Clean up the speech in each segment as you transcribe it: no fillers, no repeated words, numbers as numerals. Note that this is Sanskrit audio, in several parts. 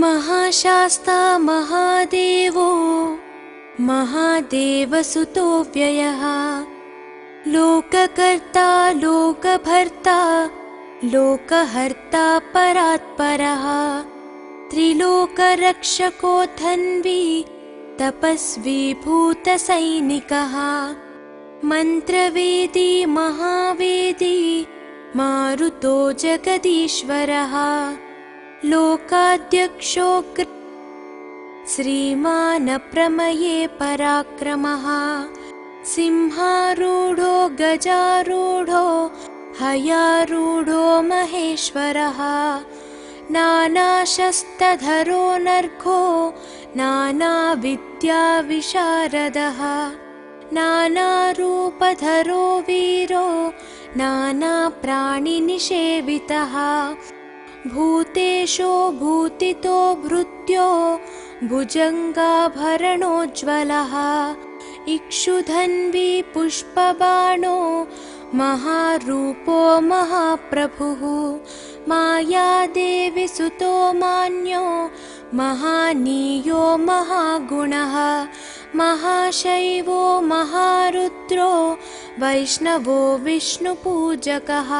महाशास्ता महादेवो महादेवसुतो व्ययः लोककर्ता लोकभर्ता लोकहर्ता परात्परः त्रिलोकरक्षको धन्वी तपस्वी भूतसैनिकः मन्त्रवेदी महावेदी मारुतो जगदीश्वरः लोकाध्यक्षो श्रीमानप्रमये पराक्रमः सिंहारूढो गजारूढो हयारूढो महेश्वरः नानाशस्त्रधरो नर्घो नानाविद्याविशारदः नानारूपधरो वीरो नानाप्राणिनिषेवितः भूतेशो भूतितो भृत्यो भुजङ्गाभरणोज्ज्वलः इक्षुधन्वी पुष्पबाणो महारूपो महाप्रभुः मायादेवी सुतो मान्यो महानीयो महागुणः महाशैवो महारुद्रो वैष्णवो विष्णुपूजकः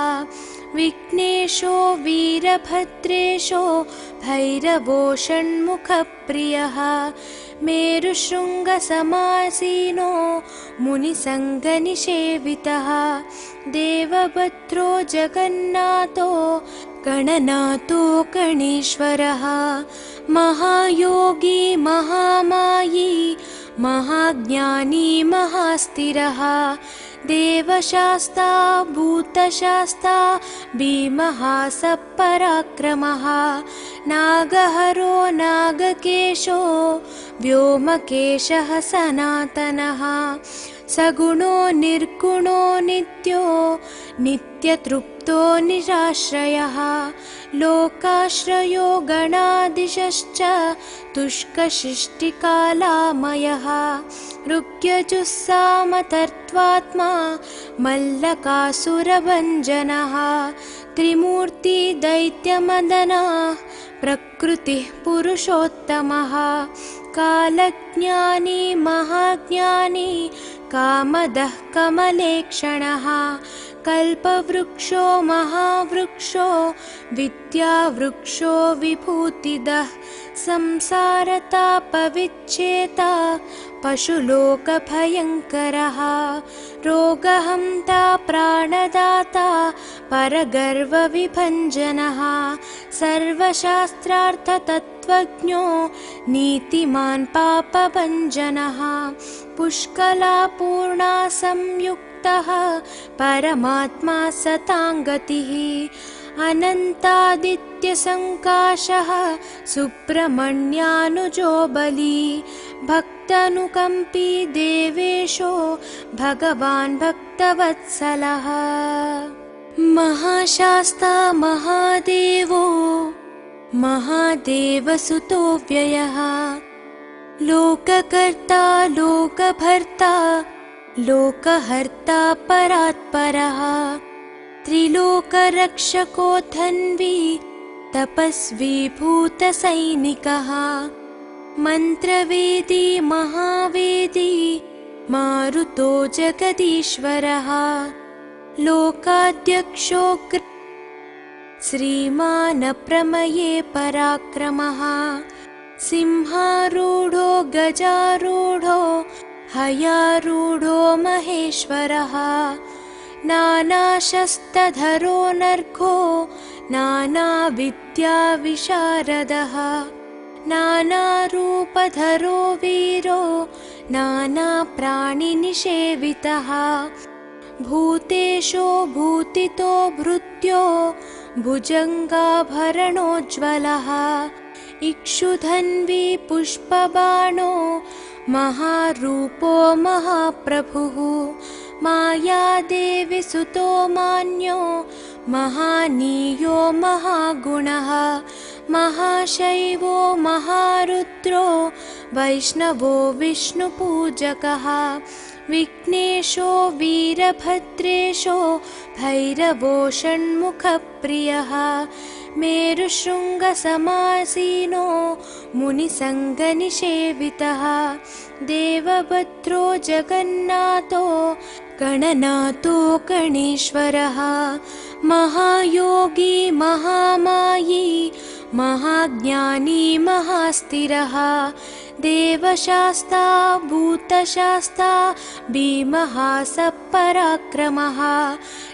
विघ्नेशो वीरभद्रेशो भैरवो षण्मुखप्रियः मेरुशृङ्गसमासीनो मुनिसङ्गनिषेवितः देवभद्रो जगन्नाथो गणनाथो गणेश्वरः महायोगी महामायी महाज्ञानी महास्थिरः देवशास्ता भूतशास्ता भीमहासपराक्रमः नागहरो नागकेशो व्योमकेशः सनातनः सगुणो निर्गुणो नित्यो नित्यतृप्तो निराश्रयः लोकाश्रयो गणाधीशश्च तुष्कशिष्टिकालामयः ऋग्यजुस्सामतर्त्वात्मा मल्लकासुरभञ्जनः त्रिमूर्ति दैत्यमदनः प्रकृतिः पुरुषोत्तमः कालज्ञानी महाज्ञानी कामदः कमलेक्षणः कल्पवृक्षो महावृक्षो विद्यावृक्षो विभूतिदः संसारतापविच्छेता पशुलोकभयङ्करः रोगहन्ता प्राणदाता परगर्वविभञ्जनः सर्वशास्त्रार्थतत्त्वज्ञो नीतिमान् पापभञ्जनः पुष्कलापूर्णा संयुक्तः परमात्मा सताङ्गतिः अनन्तादित्यसङ्काशः सुब्रह्मण्यानुजो बली भक्तानुकम्पी देवेशो भगवान् भक्तवत्सलः महाशास्ता महादेवो महादेवसुतो व्ययः लोककर्ता लोकभर्ता लोकहर्ता परात्परः त्रिलोकरक्षको धन्वी तपस्वी भूतसैनिकः मन्त्रवेदी महावेदी मारुतो जगदीश्वरः लोकाध्यक्षो श्रीमानप्रमये पराक्रमः सिंहारूढो गजारूढो हयारूढो महेश्वरः नानाशस्त्रधरो नर्घो नानाविद्याविशारदः नानारूपधरो वीरो नानाप्राणिनिषेवितः भूतेशो भूतितो भृत्यो भुजङ्गाभरणोज्ज्वलः इक्षुधन्वी पुष्पबाणो महारूपो महाप्रभुः मायादेवी सुतो मान्यो महानीयो महागुणः महाशैवो महारुद्रो वैष्णवो विष्णुपूजकः विघ्नेशो वीरभद्रेशो भैरवो षण्मुखप्रियः मेरुशृङ्गसमासीनो मुनिसङ्गनिषेवितः देवभद्रो जगन्नाथो गणनाथो गणेश्वरः महायोगी महामायी महाज्ञानी महास्थिरः देवशास्ता भूतशास्ता भीमः सपराक्रमः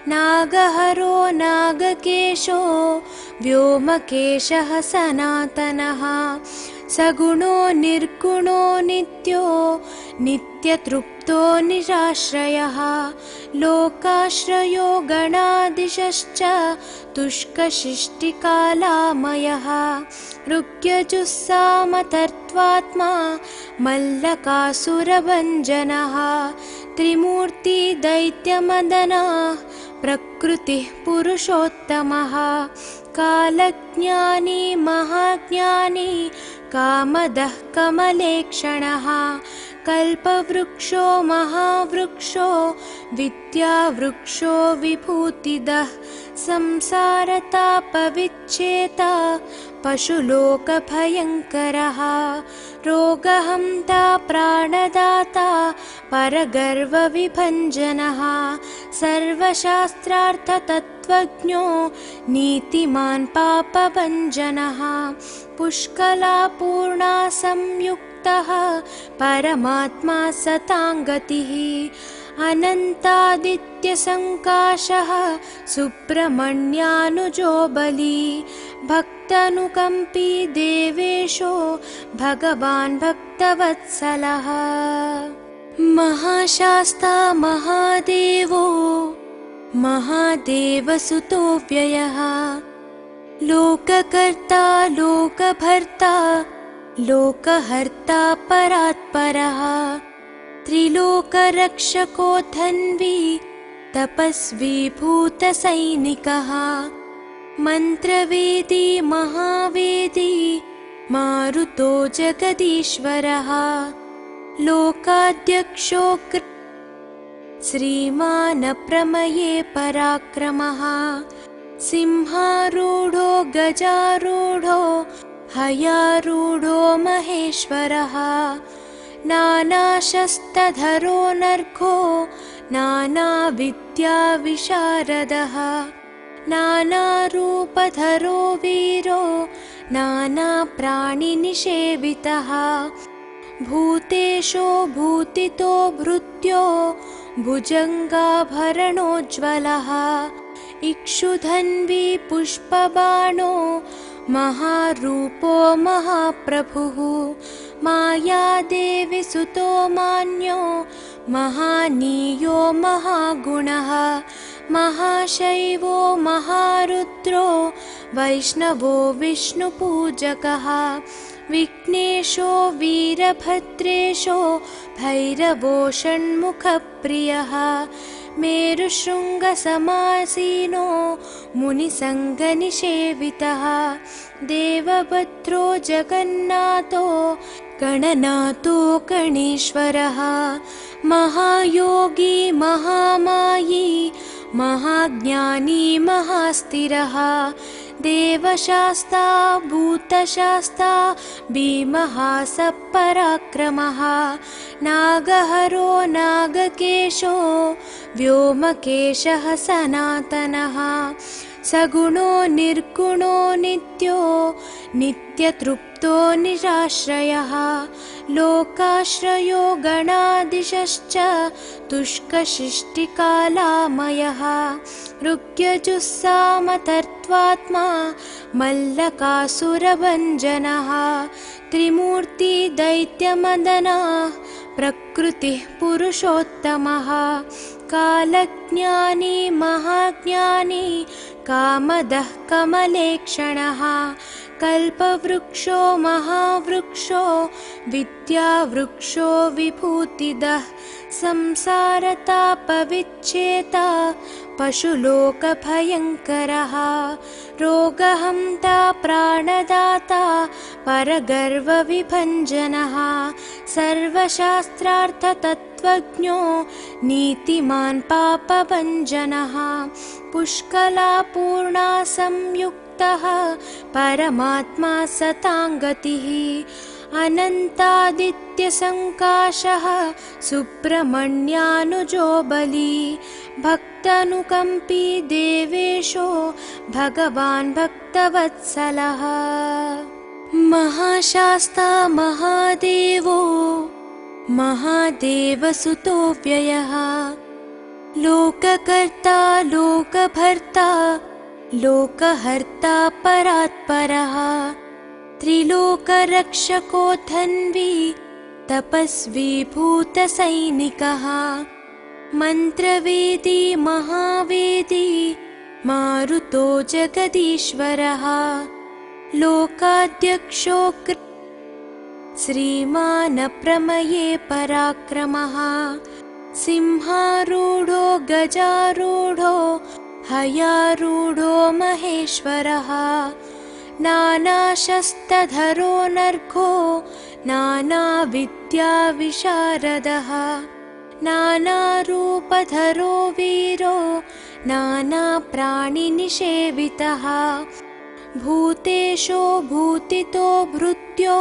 नागहरो नागकेशो व्योमकेशः सनातनः सगुणो निर्गुणो नित्यो नित्यतृप्तो निराश्रयः लोकाश्रयो गणाधीशश्च तुष्कशिष्टिकालामयः ऋग्यजुस्सामतर्त्वात्मा मल्लकासुरभञ्जनः त्रिमूर्ति दैत्यमदनः प्रकृतिः पुरुषोत्तमः कालज्ञानी महाज्ञानी कामदः कमलेक्षणः कल्पवृक्षो महावृक्षो विद्यावृक्षो विभूतिदः संसारतापविच्छेता पशुलोकभयङ्करः रोगहन्ता प्राणदाता परगर्वविभञ्जनः सर्वशास्त्रार्थतत्त्वज्ञो नीतिमान् पापभञ्जनः पुष्कलापूर्णा संयुक्तः परमात्मा सताङ्गतिः अनन्तादित्यसङ्काशः सुब्रह्मण्यानुजो बली भक्तानुकम्पी देवेशो भगवान् भक्तवत्सलः महाशास्ता महादेवो महादेवसुतो व्ययः लोककर्ता लोकभर्ता लोकहर्ता परात्परः त्रिलोकरक्षको धन्वी तपस्वी भूतसैनिकः मन्त्रवेदी महावेदी मारुतो जगदीश्वरः लोकाध्यक्षो श्रीमानप्रमये पराक्रमः सिंहारूढो गजारूढो हयारूढो महेश्वरः नानाशस्त्रधरो नर्घो नानाविद्याविशारदः नानारूपधरो वीरो नानाप्राणिनिषेवितः भूतेशो भूतितो भृत्यो भुजङ्गाभरणोज्ज्वलः इक्षुधन्वी पुष्पबाणो महारूपो महाप्रभुः मायादेवी सुतो मान्यो महानीयो महागुणः महाशैवो महारुद्रो वैष्णवो विष्णुपूजकः विघ्नेशो वीरभद्रेशो भैरवो षण्मुखप्रियः मेरुशृङ्गसमासीनो मुनिसङ्गनिषेवितः देवभद्रो जगन्नाथो गणनाथो गणेश्वरः महायोगी महामायी महाज्ञानी महास्थिरः देवशास्ता भूतशास्ता भीमः सपराक्रमः नागहरो नागकेशो व्योमकेशः सनातनः सगुणो निर्गुणो नित्यो नित्यतृप्तो निराश्रयः लोकाश्रयो गणाधीशश्च तुष्कशिष्टिकालामयः ऋग्यजुस्सामतर्त्वात्मा मल्लकासुरभञ्जनः त्रिमूर्ति दैत्यमदनः प्रकृतिः पुरुषोत्तमः कालज्ञानी महाज्ञानी कामदः कमलेक्षणः कल्पवृक्षो महावृक्षो विद्यावृक्षो विभूतिदः संसारतापविच्छेता पशुलोकभयङ्करः रोगहन्ता प्राणदाता परगर्वविभञ्जनः सर्वशास्त्रार्थतत्त्वज्ञो नीतिमान् पापभञ्जनः पुष्कलापूर्णा संयुक्तः परमात्मा सताङ्गतिः अनन्तादित्यसङ्काशः सुब्रह्मण्यानुजो बली भक्तानुकम्पी देवेशो भगवान् भक्तवत्सलः महाशास्ता महादेवो महादेवसुतो व्ययः लोककर्ता लोकभर्ता लोकहर्ता परात्परः त्रिलोकरक्षको धन्वी तपस्वी भूतसैनिकः मन्त्रवेदी महावेदी मारुतो जगदीश्वरः लोकाध्यक्षो श्रीमान् प्रमये पराक्रमः सिंहारूढो गजारूढो हयारूढो महेश्वरः नानाशस्त्रधरो नर्घो नानाविद्याविशारदः नानारूपधरो वीरो नानाप्राणिनिषेवितः भूतेशो भूतितो भृत्यो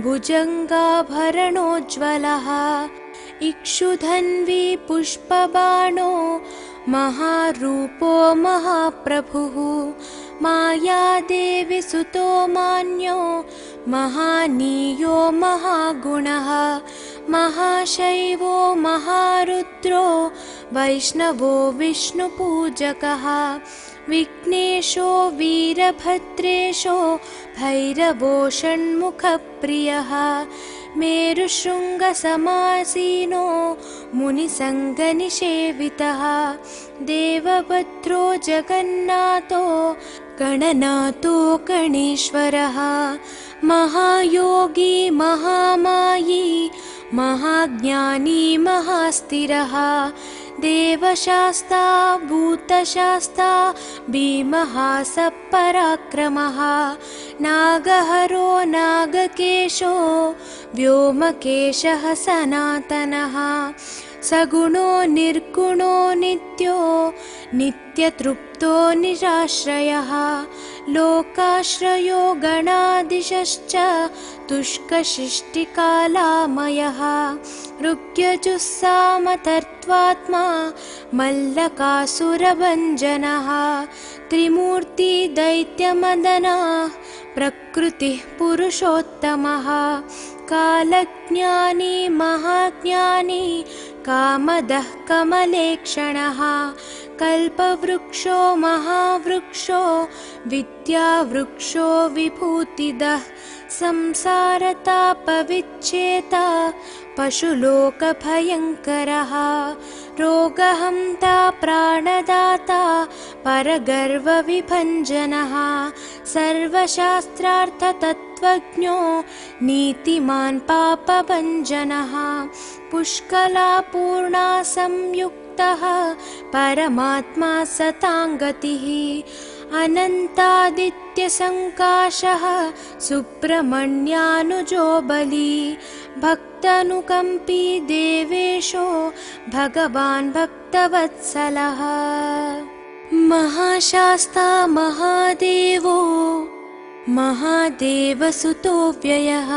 भुजङ्गाभरणोज्ज्वलः इक्षुधन्वी पुष्पबाणो महारूपो महाप्रभुः मायादेवी सुतो मान्यो महानीयो महागुणः महाशैवो महारुद्रो वैष्णवो विष्णुपूजकः विघ्नेशो वीरभद्रेशो भैरवो षण्मुखप्रियः मेरुशृङ्गसमासीनो मुनिसङ्गनिषेवितः देवभद्रो जगन्नाथो गणनाथो गणेश्वरः महायोगी महामायी महाज्ञानी महास्थिरः देवशास्ता भूतशास्ता भीमः सपराक्रमः नागहरो नागकेशो व्योमकेशः सनातनः सगुणो निर्गुणो नित्यो नित्यतृप्तो निराश्रयः लोकाश्रयो गणाधीशश्च तुष्कशिष्टिकालामयः ऋग्यजुस्सामतर्त्वात्मा मल्लकासुरभञ्जनः त्रिमूर्ति दैत्यमदनः प्रकृतिः पुरुषोत्तमः कालज्ञानी महाज्ञानी कामदः कमलेक्षणः कल्पवृक्षो महावृक्षो विद्यावृक्षो विभूतिदः संसारतापविच्छेता पशुलोकभयङ्करः रोगहन्ता प्राणदाता परगर्वविभञ्जनः सर्वशास्त्रार्थतत्त्वज्ञो नीतिमान् पापभञ्जनः पुष्कलापूर्णा संयुक्तः परमात्मा सताङ्गतिः अनन्तादित्यसङ्काशः सुब्रह्मण्यानुजो बली भक्तानुकम्पी देवेशो भगवान् भक्तवत्सलः महाशास्ता महादेवो महादेवसुतो व्ययः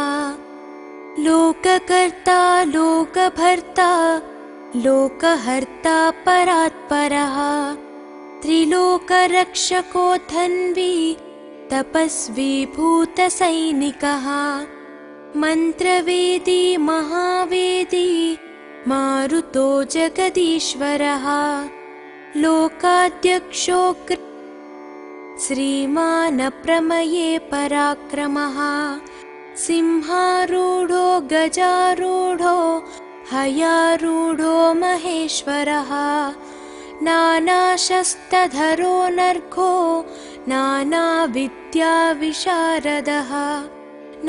लोककर्ता लोकभर्ता लोकहर्ता परात्परः त्रिलोकरक्षको धन्वी तपस्वी भूतसैनिकः मन्त्रवेदी महावेदी मारुतो जगदीश्वरः लोकाध्यक्षो श्रीमान् प्रमये पराक्रमः सिंहारूढो गजारूढो हयारूढो महेश्वरः नानाशस्त्रधरो नर्घो नानाविद्याविशारदः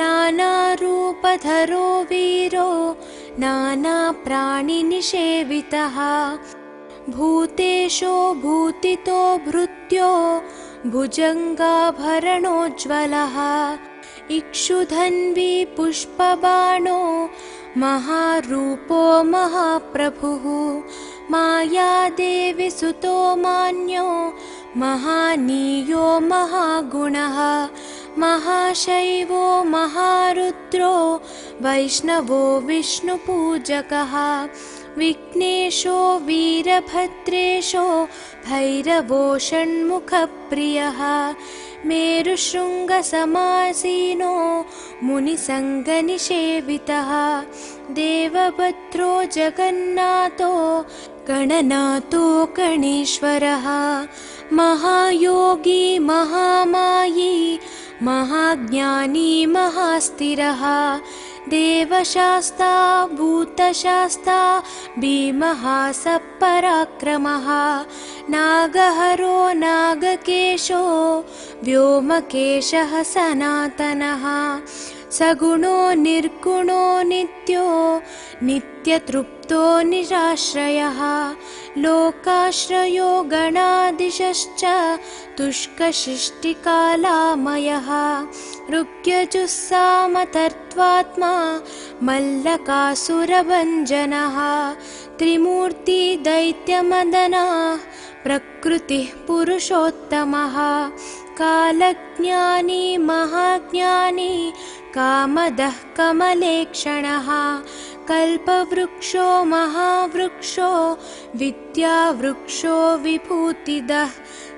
नानारूपधरो वीरो नानाप्राणिनिषेवितः भूतेशो भूतितो भृत्यो भुजङ्गाभरणोज्ज्वलः इक्षुधन्वी पुष्पबाणो महारूपो महाप्रभुः मायादेवी सुतो मान्यो महानीयो महागुणः महाशैवो महारुद्रो वैष्णवो विष्णुपूजकः विघ्नेशो वीरभद्रेशो भैरवो षण्मुखप्रियः मेरुशृङ्गसमासीनो मुनिसङ्गनिषेवितः देवभद्रो जगन्नाथो गणनाथो गणेश्वरः महायोगी महामायी महाज्ञानी महास्थिरः देवशास्ता भूतशास्ता भीमः सपराक्रमः नागहरो नागकेशो व्योमकेशः सनातनः सगुणो निर्गुणो नित्यो नित्यतृप्तो निराश्रयः लोकाश्रयो गणाधीशश्च तुष्कशिष्टिकालामयः ऋग्यजुस्सामतर्त्वात्मा मल्लकासुरभञ्जनः त्रिमूर्ति दैत्यमदनः प्रकृतिः पुरुषोत्तमः कालज्ञानी महाज्ञानी कामदः कमलेक्षणः कल्पवृक्षो महावृक्षो विद्यावृक्षो विभूतिदः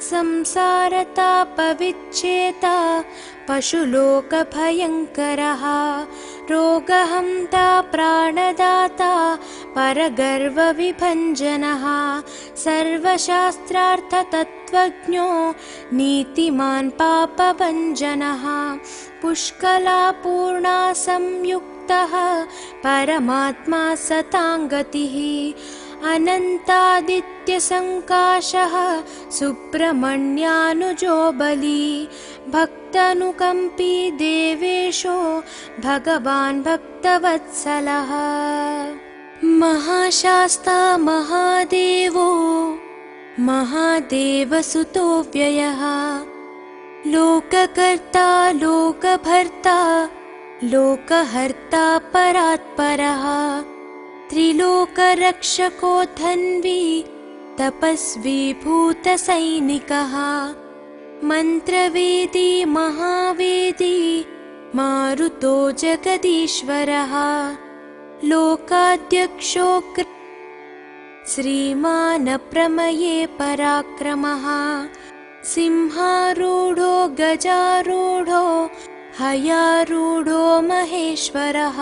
संसारतापविच्छेता पशुलोकभयङ्करः रोगहन्ता प्राणदाता परगर्वविभञ्जनः सर्वशास्त्रार्थतत्त्वज्ञो नीतिमान् पापभञ्जनः पुष्कलापूर्णा संयुक्तः परमात्मा सताङ्गतिः अनन्तादित्यसङ्काशः सुब्रह्मण्यानुजो बली भक्तानुकम्पी देवेशो भगवान् भक्तवत्सलः महाशास्ता महादेवो महादेवसुतो व्ययः लोककर्ता लोकभर्ता लोकहर्ता परात्परः त्रिलोकरक्षको धन्वी तपस्वी भूतसैनिकः मन्त्रवेदी महावेदी मारुतो जगदीश्वरः लोकाध्यक्षो श्रीमान् प्रमये पराक्रमः सिंहारूढो गजारूढो हयारूढो महेश्वरः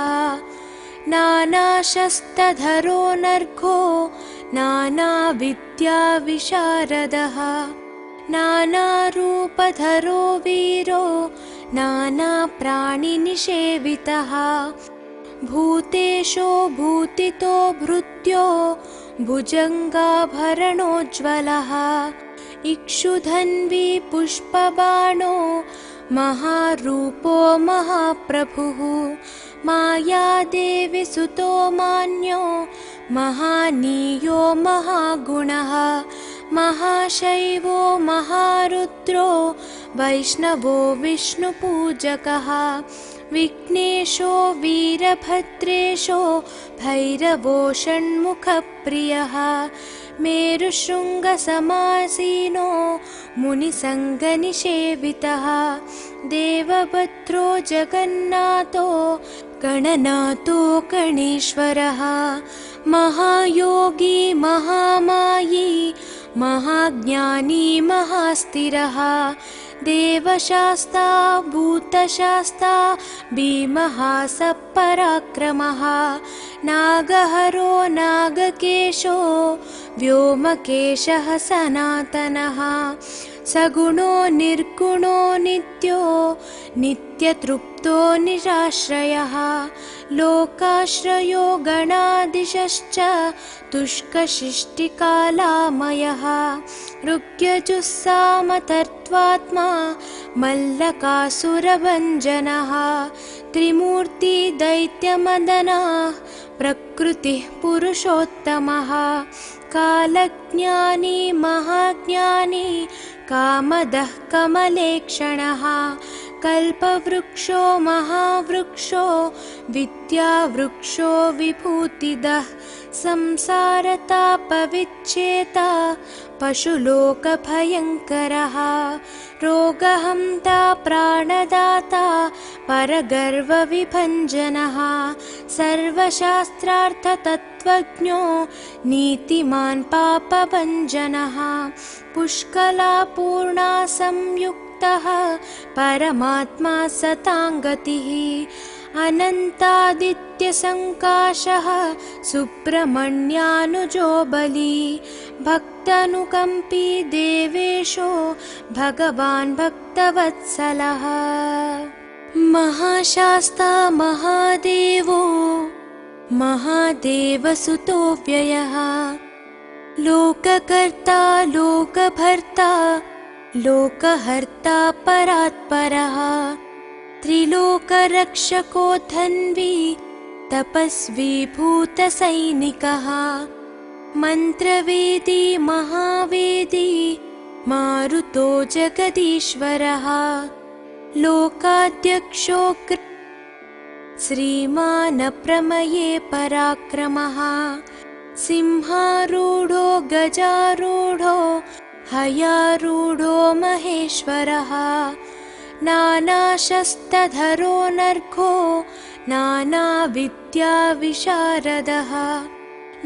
नानाशस्त्रधरो नर्घो नानाविद्याविशारदः नानारूपधरो वीरो नानाप्राणिनिषेवितः भूतेशो भूतितो भृत्यो भुजङ्गाभरणोज्ज्वलः इक्षुधन्वी पुष्पबाणो महारूपो महाप्रभुः मायादेवी सुतो मान्यो महानीयो महागुणः महाशैवो महारुद्रो वैष्णवो विष्णुपूजकः विघ्नेशो वीरभद्रेशो भैरवो षण्मुखप्रियः मेरुशृङ्गसमासीनो मुनिसङ्गनिषेवितः देवभद्रो जगन्नाथो गणनाथो गणेश्वरः महायोगी महामायी महाज्ञानी महास्थिरः देवशास्ता भूतशास्ता भीमः सपराक्रमः नागहरो नागकेशो व्योमकेशः सनातनः सगुणो निर्गुणो नित्यो नित्यतृप्तो निराश्रयः लोकाश्रयो गणाधीशश्च तुष्कशिष्टिकालामयः ऋग्यजुस्सामतर्त्वात्मा मल्लकासुरभञ्जनः त्रिमूर्ति दैत्यमदनः प्रकृतिः पुरुषोत्तमः कालज्ञानी महाज्ञानी कामदः कमलेक्षणः कल्पवृक्षो महावृक्षो विद्यावृक्षो विभूतिदः संसारतापविच्छेता पशुलोकभयङ्करः रोगहन्ता प्राणदाता परगर्वविभञ्जनः सर्वशास्त्रार्थतत्त्वज्ञो नीतिमान् पापभञ्जनः पुष्कलापूर्णा संयुक्तः परमात्मा सताङ्गतिः अनन्तादित्यसङ्काशः सुब्रह्मण्यानुजो बली भक्तानुकम्पी देवेशो भगवान् भक्तवत्सलः महाशास्ता महादेवो महादेवसुतो व्ययः लोककर्ता लोकभर्ता लोकहर्ता परात्परः त्रिलोकरक्षको धन्वी तपस्वी भूतसैनिकः मन्त्रवेदी महावेदी मारुतो जगदीश्वरः लोकाध्यक्षो श्रीमान् प्रमये पराक्रमः सिंहारूढो गजारूढो हयारूढो महेश्वरः नानाशस्त्रधरो नर्घो नानाविद्याविशारदः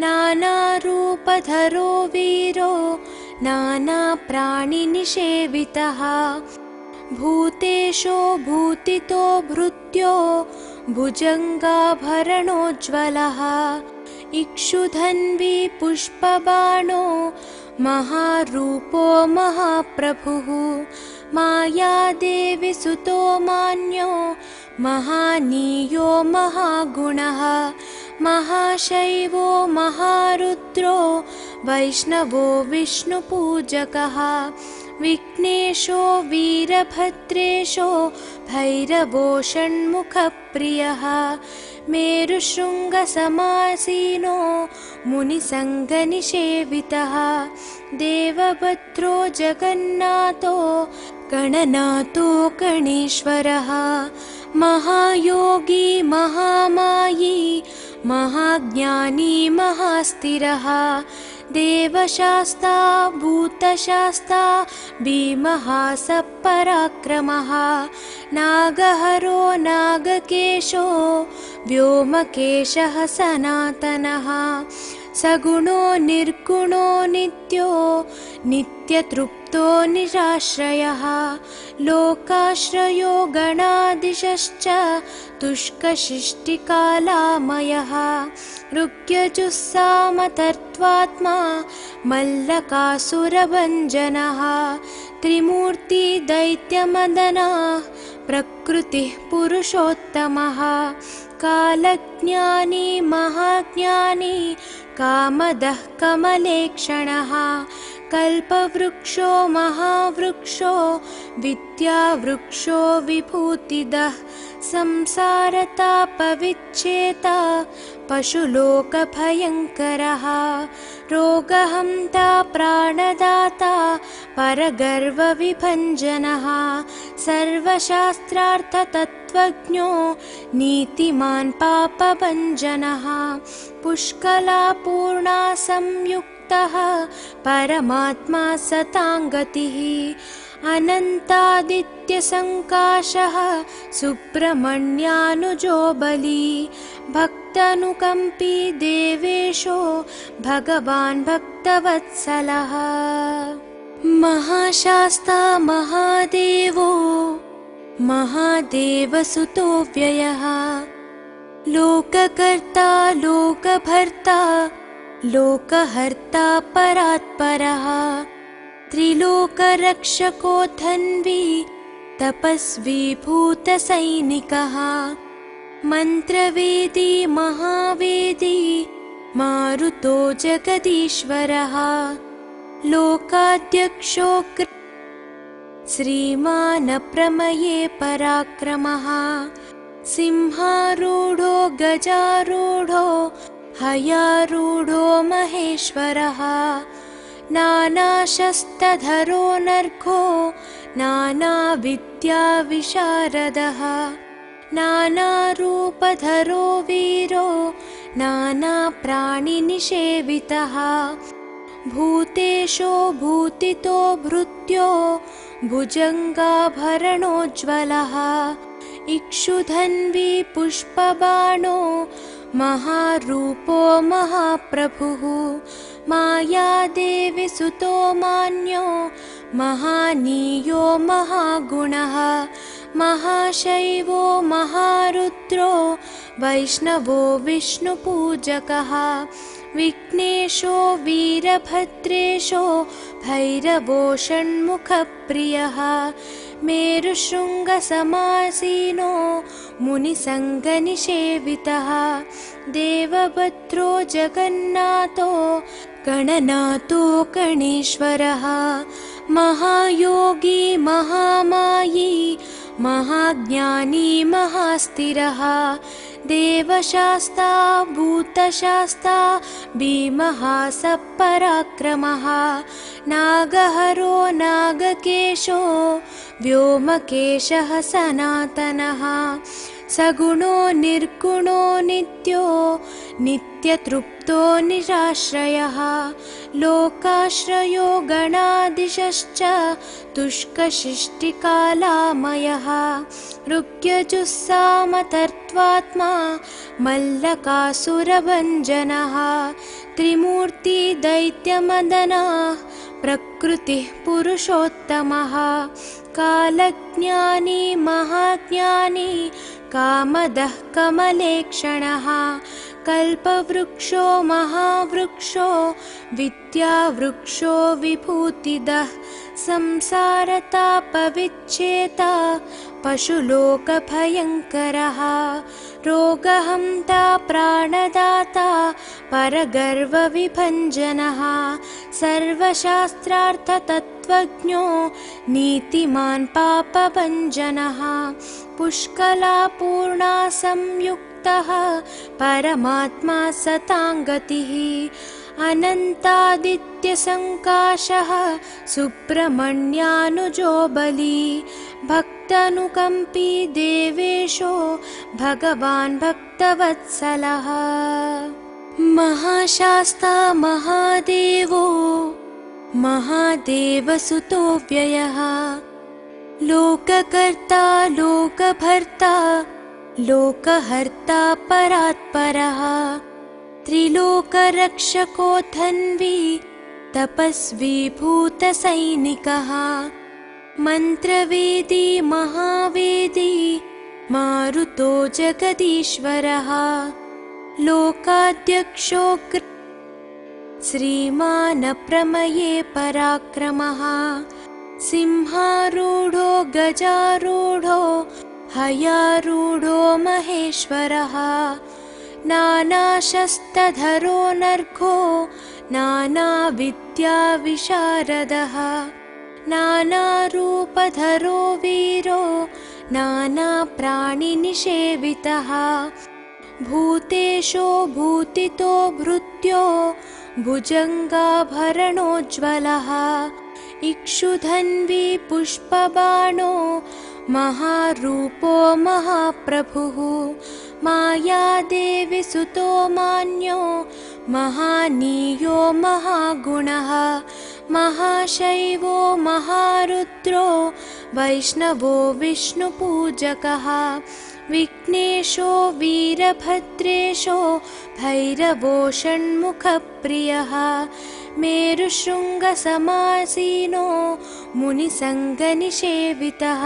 नानारूपधरो वीरो नानाप्राणिनिषेवितः भूतेशो भूतितो भृत्यो भुजङ्गाभरणोज्ज्वलः इक्षुधन्वी पुष्पबाणो महारूपो महाप्रभुः मायादेवी सुतो मान्यो महानीयो महागुणः महाशैवो महारुद्रो वैष्णवो विष्णुपूजकः विघ्नेशो वीरभद्रेशो भैरवो षण्मुखप्रियः मेरुशृङ्गसमासीनो मुनिसङ्गनिषेवितः देवभद्रो जगन्नाथो गणनाथो गणेश्वरः महायोगी महामायी महाज्ञानी महास्थिरः देवशास्ता भूतशास्ता भीमः सपराक्रमः नागहरो नागकेशो व्योमकेशः सनातनः सगुणो निर्गुणो नित्यो नित्यतृप्तो निराश्रयः लोकाश्रयो गणाधीशश्च तुष्कशिष्टिकालामयः ऋग्यजुस्सामतर्त्वात्मा मल्लकासुरभञ्जनः त्रिमूर्तिदैत्यमदनः प्रकृतिः पुरुषोत्तमः कालज्ञानी महाज्ञानी कामदः कमलेक्षणः कल्पवृक्षो महावृक्षो विद्यावृक्षो विभूतिदः संसारतापविच्छेता पशुलोकभयङ्करः रोगहन्ता प्राणदाता परगर्वविभञ्जनः सर्वशास्त्रार्थतत्त्वज्ञो नीतिमान् पापभञ्जनः पुष्कलापूर्णा संयुक्तः परमात्मा सताङ्गतिः अनन्तादित्यसङ्काशः सुब्रह्मण्यानुजो बली भक्तानुकम्पी देवेशो भगवान् भक्तवत्सलः महाशास्ता महादेवो महादेवसुतो व्ययः लोककर्ता लोकभर्ता लोकहर्ता परात्परः त्रिलोकरक्षको धन्वी तपस्वी भूतसैनिकः मन्त्रवेदी महावेदी मारुतो जगदीश्वरः लोकाध्यक्षो श्रीमान् प्रमये पराक्रमः सिंहारूढो गजारूढो हयारूढो महेश्वरः नानाशस्त्रधरो नर्घो नानाविद्याविशारदः नानारूपधरो वीरो नानाप्राणिनिषेवितः भूतेशो भूतितो भृत्यो भुजङ्गाभरणोज्ज्वलः इक्षुधन्वी पुष्पबाणो महारूपो महाप्रभुः मायादेवी सुतो मान्यो महानीयो महागुणः महाशैवो महारुद्रो वैष्णवो विष्णुपूजकः विघ्नेशो वीरभद्रेशो भैरवो षण्मुखप्रियः मेरुशृङ्गसमासीनो मुनिसङ्गनिषेवितः देवभद्रो जगन्नाथो गणनाथो गणेश्वरः महायोगी महामायी महाज्ञानी महास्थिरः देवशास्ता भूतशास्ता भीमः सपराक्रमः नागहरो नागकेशो व्योमकेशः सनातनः सगुणो निर्गुणो नित्यो नित्यतृप्तो निराश्रयः लोकाश्रयो गणाधीशश्च तुष्कशिष्टिकालामयः ऋग्यजुस्सामतर्त्वात्मा मल्लकासुरभञ्जनः त्रिमूर्ति दैत्यमदनः प्रकृतिः पुरुषोत्तमः कालज्ञानी महाज्ञानी कामदः कमलेक्षणः कल्पवृक्षो महावृक्षो विद्यावृक्षो विभूतिदः संसारतापविच्छेता पशुलोकभयङ्करः रोगहन्ता प्राणदाता परगर्वविभञ्जनः सर्वशास्त्रार्थतत्त्वज्ञो नीतिमान् पापभञ्जनः पुष्कलापूर्णा संयुक्तः परमात्मा सताङ्गतिः अनन्तादित्यसङ्काशः सुब्रह्मण्यानुजो बली भक्तानुकम्पी देवेशो भगवान् भक्तवत्सलः महाशास्ता महादेवो महादेवसुतो व्ययः लोककर्ता लोकभर्ता लोकहर्ता परात्परः त्रिलोकरक्षको धन्वी तपस्वी भूतसैनिकः मन्त्रवेदी महावेदी मारुतो जगदीश्वरः लोकाध्यक्षो श्रीमानप्रमये पराक्रमः सिंहारूढो गजारूढो हयारूढो महेश्वरः नानाशस्त्रधरो नर्घो नानाविद्याविशारदः नानारूपधरो वीरो नानाप्राणिनिषेवितः भूतेशो भूतितो भृत्यो भुजङ्गाभरणोज्ज्वलः इक्षुधन्वी पुष्पबाणो महारूपो महाप्रभुः मायादेवी सुतो मान्यो महानीयो महागुणः महाशैवो महारुद्रो वैष्णवो विष्णुपूजकः विघ्नेशो वीरभद्रेशो भैरवो षण्मुखप्रियः मेरुशृङ्गसमासीनो मुनिसङ्गनिषेवितः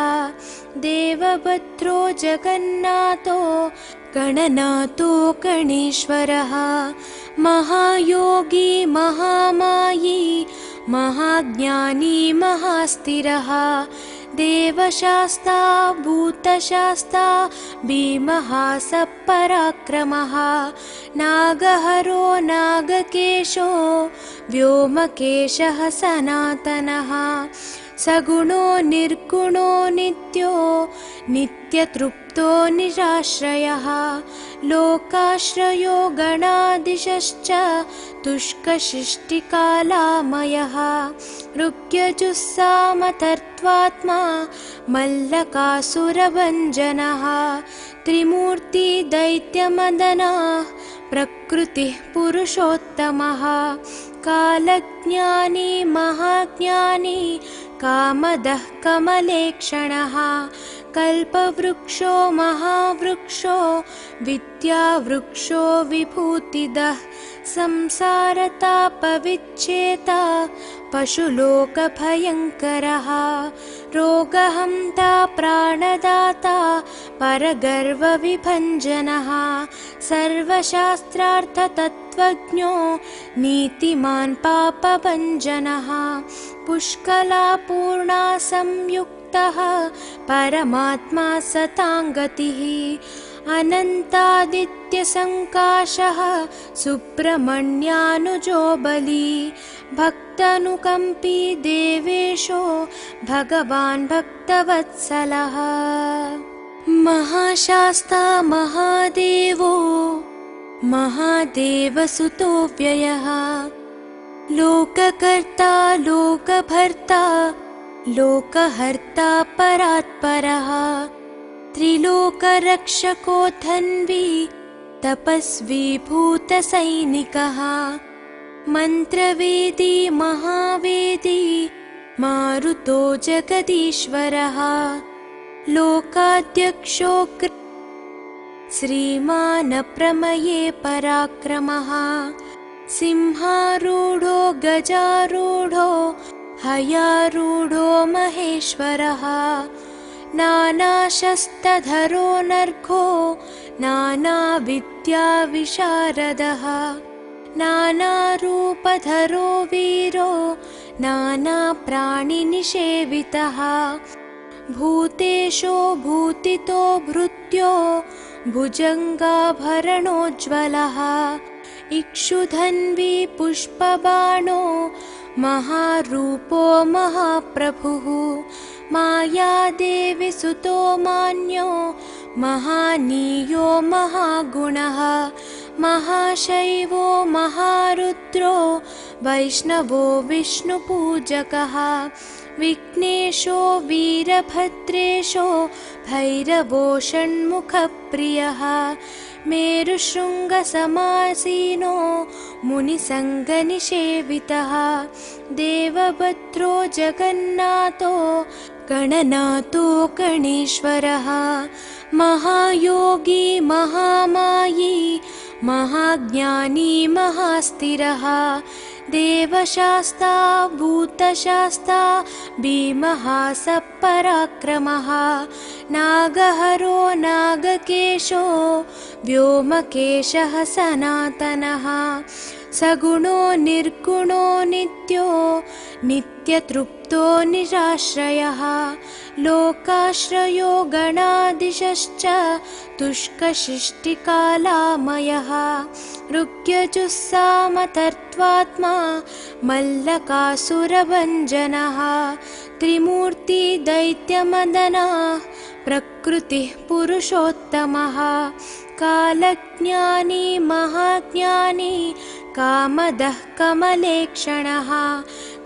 देवभद्रो जगन्नाथो गणनाथो गणेश्वरः महायोगी महामायी महाज्ञानी महास्थिरः देवशास्ता भूतशास्ता भीमः सपराक्रमः नागहरो नागकेशो व्योमकेशः सनातनः सगुणो निर्गुणो नित्यो नित्यतृप्तो निराश्रयः लोकाश्रयो गणादिशश्च तुष्कशिष्टिकालामयः ऋग्यजुस्सामतर्त्वात्मा मल्लकासुरभञ्जनः त्रिमूर्ति दैत्यमदनः प्रकृतिः पुरुषोत्तमः कालज्ञानी महाज्ञानी कामदः कमलेक्षणः कल्पवृक्षो महावृक्षो विद्यावृक्षो विभूतिदः संसारतापविच्छेता पशुलोकभयङ्करः रोगहन्ता प्राणदाता परगर्वविभञ्जनः सर्वशास्त्रार्थतत्त्वज्ञो नीतिमान् पापभञ्जनः पुष्कलापूर्णा संयुक्तः परमात्मा सताङ्गतिः अनन्तादित्यसङ्काशः सुब्रह्मण्यानुजो बली भक्तानुकम्पी देवेशो भगवान् भक्तवत्सलः महाशास्ता महादेवो महादेवसुतो व्ययः लोककर्ता लोकभर्ता लोकहर्ता परात्परः त्रिलोकरक्षको धन्वी तपस्वी भूतसैनिकः मन्त्रवेदी महावेदी मारुतो जगदीश्वरः लोकाध्यक्षो श्रीमान् प्रमये पराक्रमः सिंहारूढो गजारूढो हयारूढो महेश्वरः नानाशस्त्रधरो नर्घो नानाविद्याविशारदः नानारूपधरो वीरो नानाप्राणिनिषेवितः भूतेशो भूतितो भृत्यो भुजङ्गाभरणोज्ज्वलः इक्षुधन्वी पुष्पबाणो महारूपो महाप्रभुः मायादेवी सुतो मान्यो महानीयो महागुणः महाशैवो महारुद्रो वैष्णवो विष्णुपूजकः विघ्नेशो वीरभद्रेशो भैरवो षण्मुखप्रियः मेरुशृङ्गसमासीनो मुनिसङ्गनिषेवितः देवभद्रो जगन्नाथो गणनाथो गणेश्वरः महायोगी महामायी महाज्ञानी महास्थिरः देवशास्ता भूतशास्ता भीमः सपराक्रमः नागहरो नागकेशो व्योमकेशः सनातनः सगुणो निर्गुणो नित्यो नित्यतृप्तो निराश्रयः लोकाश्रयो गणादिशश्च तुष्कशिष्टिकालामयः ऋग्यजुस्सामतर्त्वात्मा मल्लकासुरभञ्जनः त्रिमूर्ति दैत्यमदनः प्रकृतिः पुरुषोत्तमः कालज्ञानी महाज्ञानी कामदः कमलेक्षणः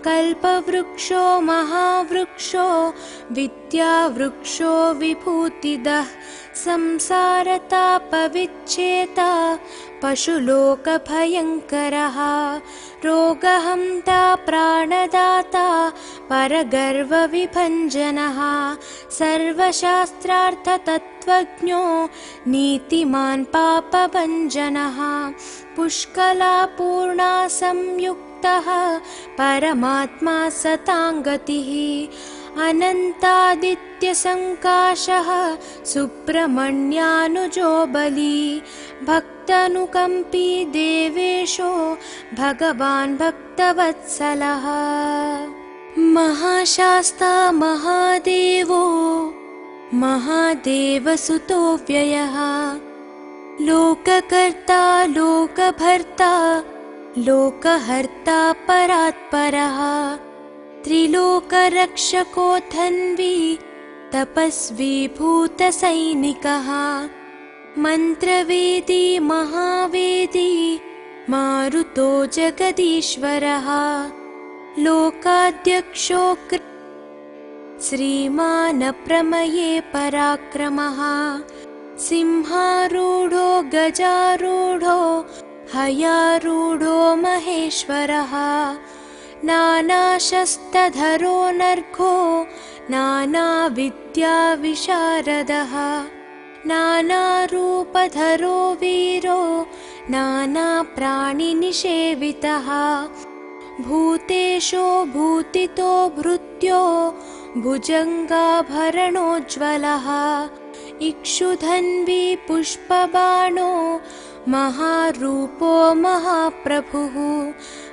कल्पवृक्षो महावृक्षो विद्यावृक्षो विभूतिदः संसारतापविच्छेता पशुलोकभयङ्करः रोगहन्ता प्राणदाता परगर्वविभञ्जनः सर्वशास्त्रार्थतत्त्वज्ञो नीतिमान् पापभञ्जनः पुष्कलापूर्णा संयुक्तः परमात्मा सताङ्गतिः अनन्तादित्यसङ्काशः सुब्रह्मण्यानुजो बली भक्तानुकम्पी देवेशो भगवान् भक्तवत्सलः महाशास्ता महादेवो महादेवसुतो व्ययः लोककर्ता लोकभर्ता लोकहर्ता परात्परः त्रिलोकरक्षको धन्वी तपस्वी भूतसैनिकः मन्त्रवेदी महावेदी मारुतो जगदीश्वरः लोकाध्यक्षो श्रीमान् प्रमये पराक्रमः सिंहारूढो गजारूढो हयारूढो महेश्वरः नानाशस्त्रधरो नर्घो नानाविद्याविशारदः नानारूपधरो वीरो नानाप्राणिनिषेवितः भूतेशो भूतितो भृत्यो भुजङ्गाभरणोज्ज्वलः इक्षुधन्वी पुष्पबाणो महारूपो महाप्रभुः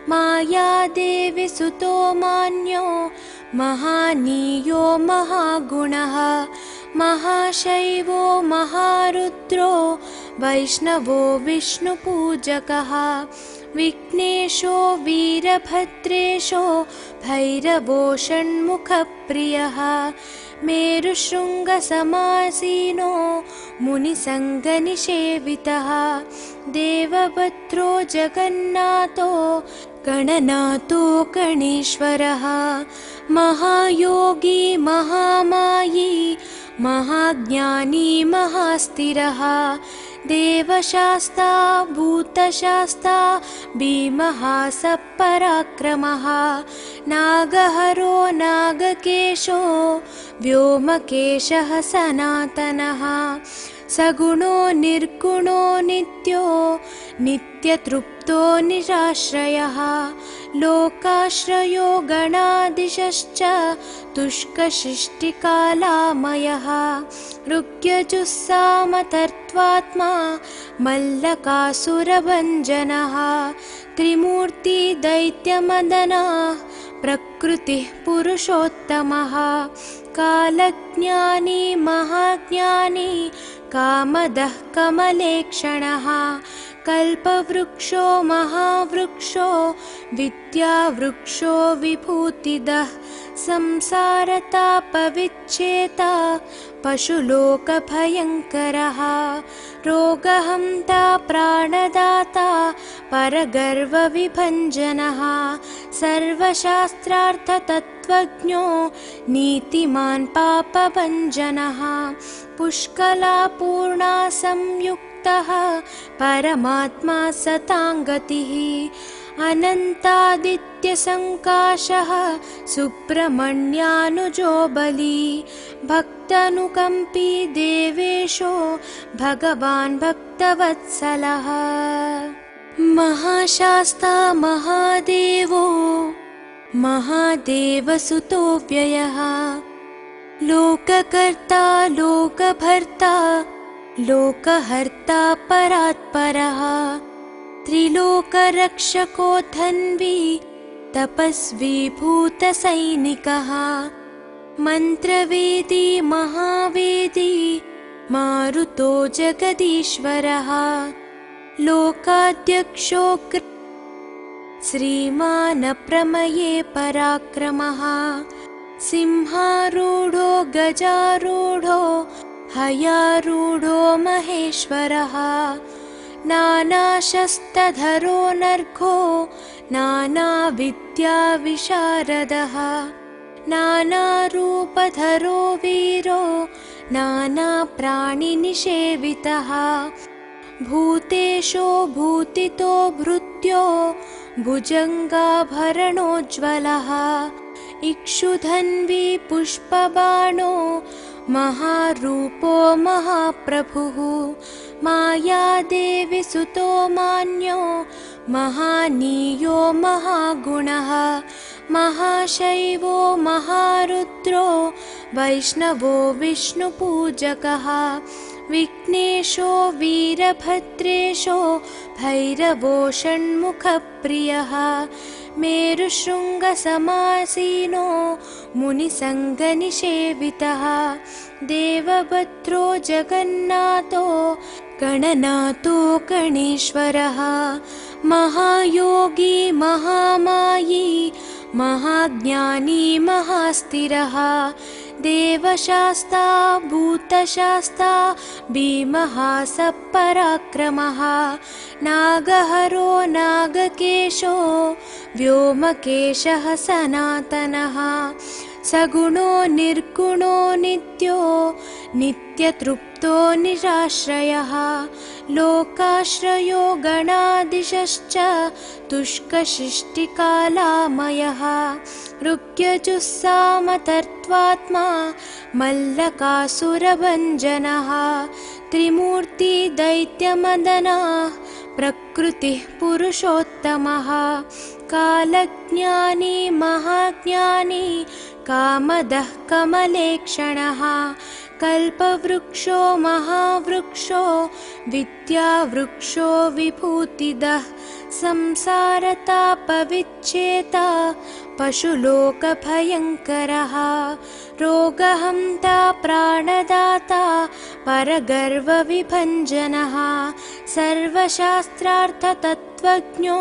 मायादेवी सुतो मान्यो महानीयो महागुणः महाशैवो महारुद्रो वैष्णवो विष्णुपूजकः विघ्नेशो वीरभद्रेशो भैरवो षण्मुखप्रियः मेरुशृङ्गसमासीनो मुनिसङ्गनिषेवितः देवभद्रो जगन्नाथो गणनाथो गणेश्वरः महायोगी महामायी महाज्ञानी महास्थिरः देवशास्ता भूतशास्ता भीमः सपराक्रमः नागहरो नागकेशो व्योमकेशः सनातनः सगुणो निर्गुणो नित्यो नित्यतृप्तो निराश्रयः लोकाश्रयो गणाधीशश्च तुष्कशिष्टिकालामयः ऋग्यजुस्सामतर्त्वात्मा मल्लकासुरभञ्जनः त्रिमूर्ति दैत्यमदनः प्रकृतिः पुरुषोत्तमः कालज्ञानी महाज्ञानी कामदः कमलेक्षणः कल्पवृक्षो महावृक्षो विद्यावृक्षो विभूतिदः संसारतापविच्छेता पशुलोकभयङ्करः रोगहन्ता प्राणदाता परगर्वविभञ्जनः सर्वशास्त्रार्थतत्त्वज्ञो नीतिमान् पापभञ्जनः पुष्कलापूर्णा संयुक्तः परमात्मा सताङ्गतिः अनन्तादित्यसङ्काशः सुब्रह्मण्यानुजो बली भक्तानुकम्पी देवेशो भगवान् भक्तवत्सलः महाशास्ता महादेवो महादेवसुतो व्ययः लोककर्ता लोकभर्ता लोकहर्ता परात्परः त्रिलोकरक्षको धन्वी तपस्वी भूतसैनिकः मन्त्रवेदी महावेदी मारुतो जगदीश्वरः लोकाध्यक्षो श्रीमान् प्रमये पराक्रमः सिंहारूढो गजारूढो हयारूढो महेश्वरः नानाशस्त्रधरो नर्घो नानाविद्याविशारदः नानारूपधरो वीरो नानाप्राणिनिषेवितः भूतेशो भूतितो भृत्यो भुजङ्गाभरणोज्ज्वलः इक्षुधन्वी पुष्पबाणो महारूपो महाप्रभुः मायादेवी सुतो मान्यो महानीयो महागुणः महाशैवो महारुद्रो वैष्णवो विष्णुपूजकः विघ्नेशो वीरभद्रेशो भैरवो षण्मुखप्रियः मेरुशृङ्गसमासीनो मुनिसङ्गनिषेवितः देवभद्रो जगन्नाथो गणनाथो गणेश्वरः महायोगी महामायी महाज्ञानी महास्थिरः देवशास्ता भूतशास्ता भीमः सपराक्रमः नागहरो नागकेशो व्योमकेशः सनातनः सगुणो निर्गुणो नित्यो नित्यतृप्तो निराश्रयः लोकाश्रयो गणादिशश्च तुष्कशिष्टिकालामयः ऋग्यजुस्सामतर्त्वात्मा मल्लकासुरभञ्जनः त्रिमूर्ति दैत्यमदनः प्रकृतिः पुरुषोत्तमः कालज्ञानी महाज्ञानी कामदः कमलेक्षणः कल्पवृक्षो महावृक्षो विद्यावृक्षो विभूतिदः संसारतापविच्छेता पशुलोकभयङ्करः रोगहन्ता प्राणदाता परगर्वविभञ्जनः सर्वशास्त्रार्थतत्त्वज्ञो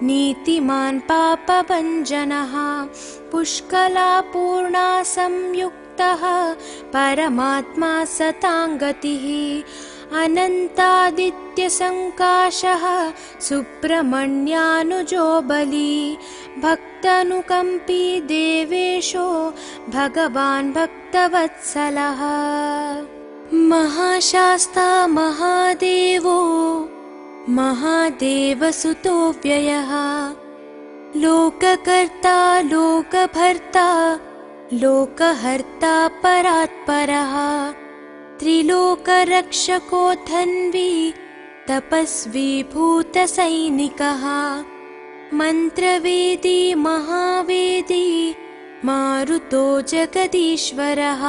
नीतिमान् पापभञ्जनः पुष्कलापूर्णा संयुक्तः परमात्मा सताङ्गतिः अनन्तादित्यसङ्काशः सुब्रह्मण्यानुजो बली भक्तानुकम्पी देवेशो भगवान् भक्तवत्सलः महाशास्ता महादेवो महादेवसुतो व्ययः लोककर्ता लोकभर्ता लोकहर्ता परात्परः त्रिलोकरक्षको धन्वी तपस्वी भूतसैनिकः मन्त्रवेदी महावेदी मारुतो जगदीश्वरः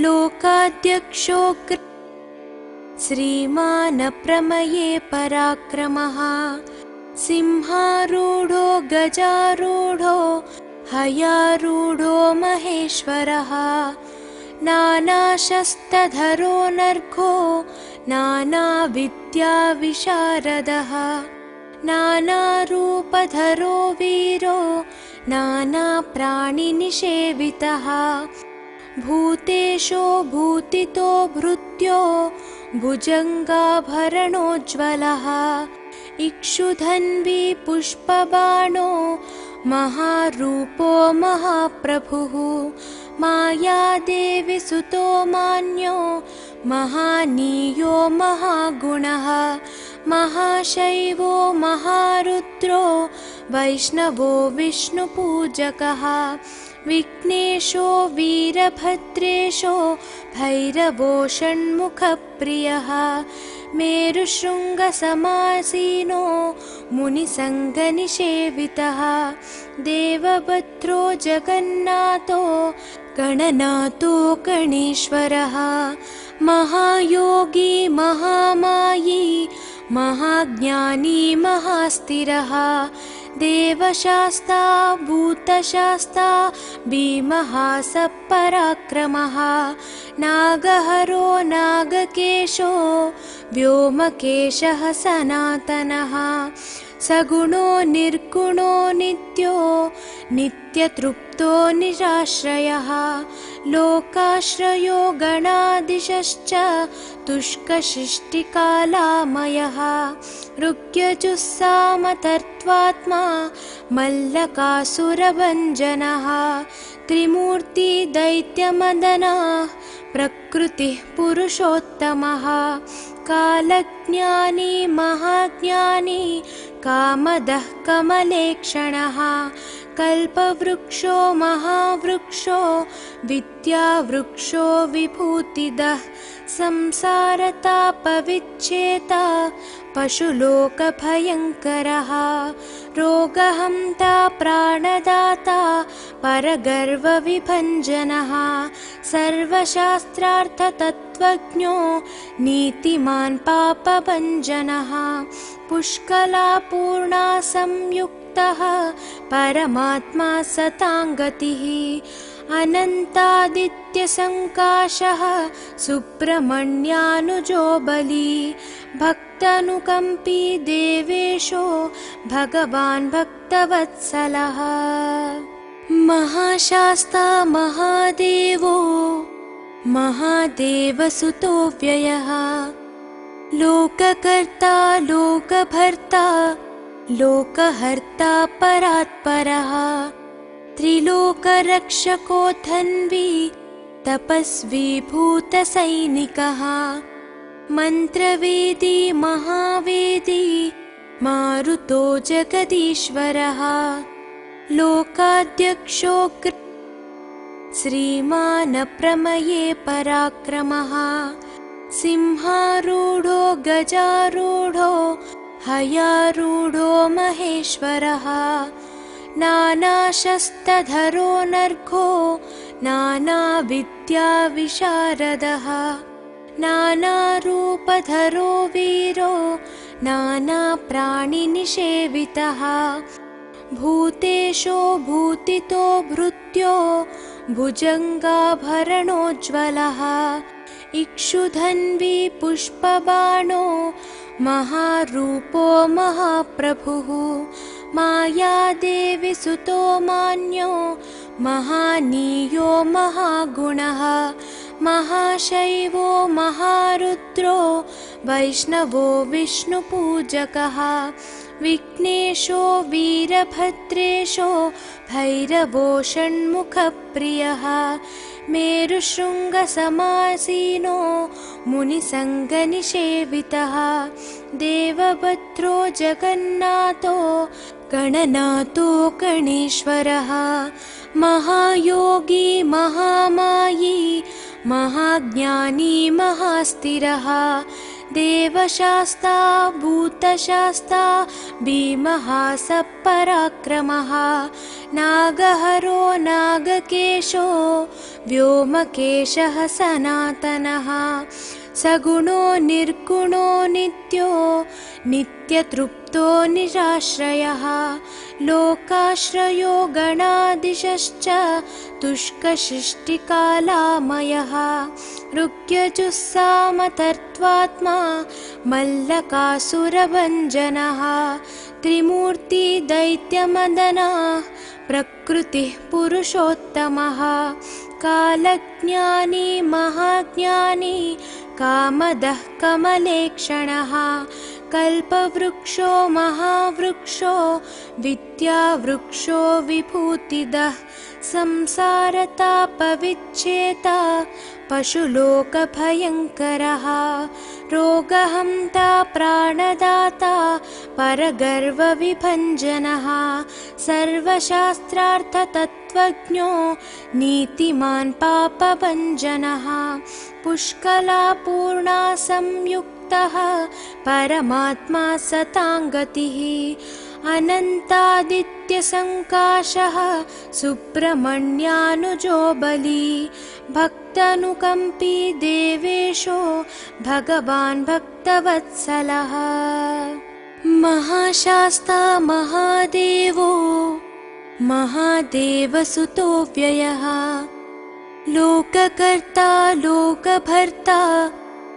लोकाध्यक्षो श्रीमान् प्रमये पराक्रमः सिंहारूढो गजारूढो हयारूढो महेश्वरः नानाशस्त्रधरो नर्घो नानाविद्याविशारदः नानारूपधरो वीरो नानाप्राणिनिषेवितः भूतेशो भूतितो भृत्यो भुजङ्गाभरणोज्ज्वलः इक्षुधन्वी पुष्पबाणो महारूपो महाप्रभुः मायादेवी सुतो मान्यो महानीयो महागुणः महाशैवो महारुद्रो वैष्णवो विष्णुपूजकः विघ्नेशो वीरभद्रेशो भैरवो षण्मुखप्रियः मेरुशृङ्गसमासीनो मुनिसङ्गनिषेवितः देवभद्रो जगन्नाथो गणनाथो गणेश्वरः महायोगी महामायी महाज्ञानी महास्थिरः देवशास्ता भूतशास्ता भीमः सपराक्रमः नागहरो नागकेशो व्योमकेशः सनातनः सगुणो निर्गुणो नित्यो नित्यतृप्तो निराश्रयः लोकाश्रयो गणादिशश्च तुष्कशिष्टिकालामयः ऋग्यजुस्सामतर्त्वात्मा मल्लकासुरभञ्जनः त्रिमूर्ति दैत्यमदनः प्रकृतिः पुरुषोत्तमः कालज्ञानी महाज्ञानी कामदः कमलेक्षणः कल्पवृक्षो महावृक्षो विद्यावृक्षो विभूतिदः संसारतापविच्छेता पशुलोकभयङ्करः रोगहन्ता प्राणदाता परगर्वविभञ्जनः सर्वशास्त्रार्थतत्त्वज्ञो नीतिमान् पापभञ्जनः पुष्कलापूर्णा संयुक्तः परमात्मा सताङ्गतिः अनन्तादित्यसङ्काशः सुब्रह्मण्यानुजो बली भक्तानुकम्पी देवेशो भगवान् भक्तवत्सलः। महाशास्ता महादेवो महादेवसुतो व्ययः लोककर्ता लोकभर्ता लोकहर्ता परात्परः त्रिलोकरक्षको धन्वी तपस्वी भूतसैनिकः मन्त्रवेदी महावेदी मारुतो जगदीश्वरः लोकाध्यक्षो श्रीमान् प्रमये पराक्रमः सिंहारूढो गजारूढो हयारूढो महेश्वरः नानाशस्त्रधरो नर्घो नानाविद्याविशारदः नानारूपधरो वीरो नानाप्राणिनिषेवितः भूतेशो भूतितो भृत्यो भुजङ्गाभरणोज्ज्वलः इक्षुधन्वी पुष्पबाणो महारूपो महाप्रभुः मायादेवी सुतो मान्यो महानीयो महागुणः महाशैवो महारुद्रो वैष्णवो विष्णुपूजकः विघ्नेशो वीरभद्रेशो भैरवो षण्मुखप्रियः मेरुशृङ्गसमासीनो मुनिसङ्गनिषेवितः देवभद्रो जगन्नाथो गणनाथो गणेश्वरः महायोगी महामायी महाज्ञानी महास्थिरः देवशास्ता भूतशास्ता भीमः सपराक्रमः नागहरो नागकेशो व्योमकेशः सनातनः सगुणो निर्गुणो नित्यो नित्यतृप्तो निराश्रयः लोकाश्रयो गणाधीशश्च तुष्कशिष्टिकालामयः ऋग्यजुस्सामतर्त्वात्मा मल्लकासुरभञ्जनः त्रिमूर्ति दैत्यमदनः प्रकृतिः पुरुषोत्तमः कालज्ञानी महाज्ञानी कामदः कमलेक्षणः कल्पवृक्षो महावृक्षो विद्यावृक्षो विभूतिदः संसारतापविच्छेता पशुलोकभयङ्करः रोगहन्ता प्राणदाता परगर्वविभञ्जनः सर्वशास्त्रार्थतत्त्वज्ञो नीतिमान् पापभञ्जनः पुष्कलापूर्णा संयुक्तः परमात्मा सताङ्गतिः अनन्तादित्यसङ्काशः सुब्रह्मण्यानुजो बली भक्तानुकम्पी देवेशो भगवान् भक्तवत्सलः महाशास्ता महादेवो महादेवसुतो व्ययः लोककर्ता लोकभर्ता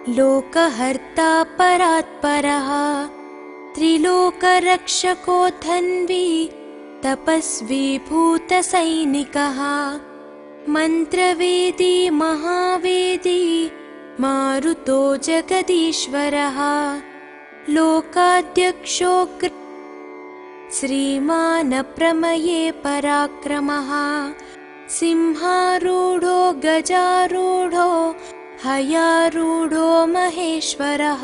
लोकहर्ता परात्परः त्रिलोकरक्षको धन्वी तपस्वी भूतसैनिकः मन्त्रवेदी महावेदी मारुतो जगदीश्वरः लोकाध्यक्षो श्रीमान् प्रमये पराक्रमः सिंहारूढो गजारूढो हयारूढो महेश्वरः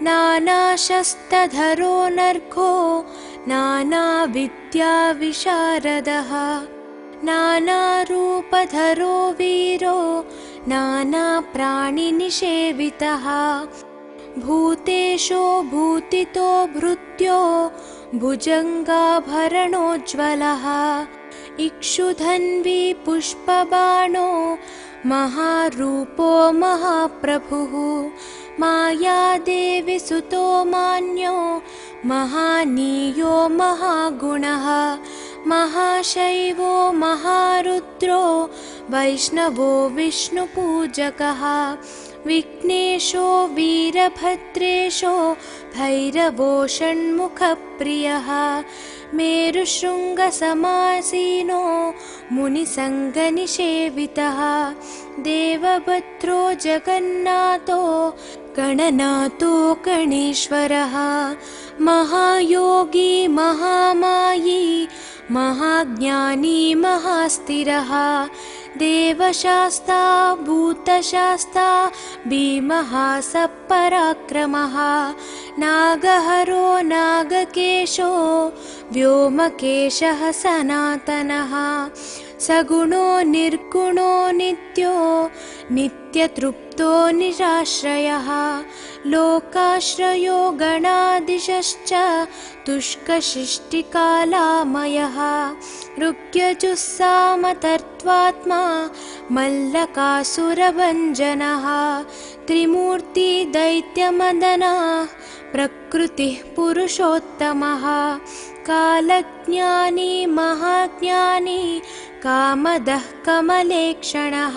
नानाशस्त्रधरो नर्घो नानाविद्याविशारदः नानारूपधरो वीरो नानाप्राणिनिषेवितः भूतेशो भूतितो भृत्यो भुजङ्गाभरणोज्ज्वलः इक्षुधन्वी पुष्पबाणो महारूपो महाप्रभुः मायादेवी सुतो मान्यो महानीयो महागुणः महाशैवो महारुद्रो वैष्णवो विष्णुपूजकः विघ्नेशो वीरभद्रेशो भैरवो षण्मुखप्रियः मेरुशृङ्गसमासीनो मुनिसङ्गनिषेवितः देवभद्रो जगन्नाथो गणनाथो गणेश्वरः महायोगी महामायी महाज्ञानी महास्थिरः देवशास्ता भूतशास्ता भीमः सपराक्रमः नागहरो नागकेशो व्योमकेशः सनातनः सगुणो निर्गुणो नित्यो नित्यतृप्तो निराश्रयः लोकाश्रयो गणाधीशश्च तुष्कशिष्टिकालामयः ऋग्यजुस्सामतर्त्वात्मा मल्लकासुरभञ्जनः त्रिमूर्ति दैत्यमदनः प्रकृतिः पुरुषोत्तमः कालज्ञानी महाज्ञानी कामदः कमलेक्षणः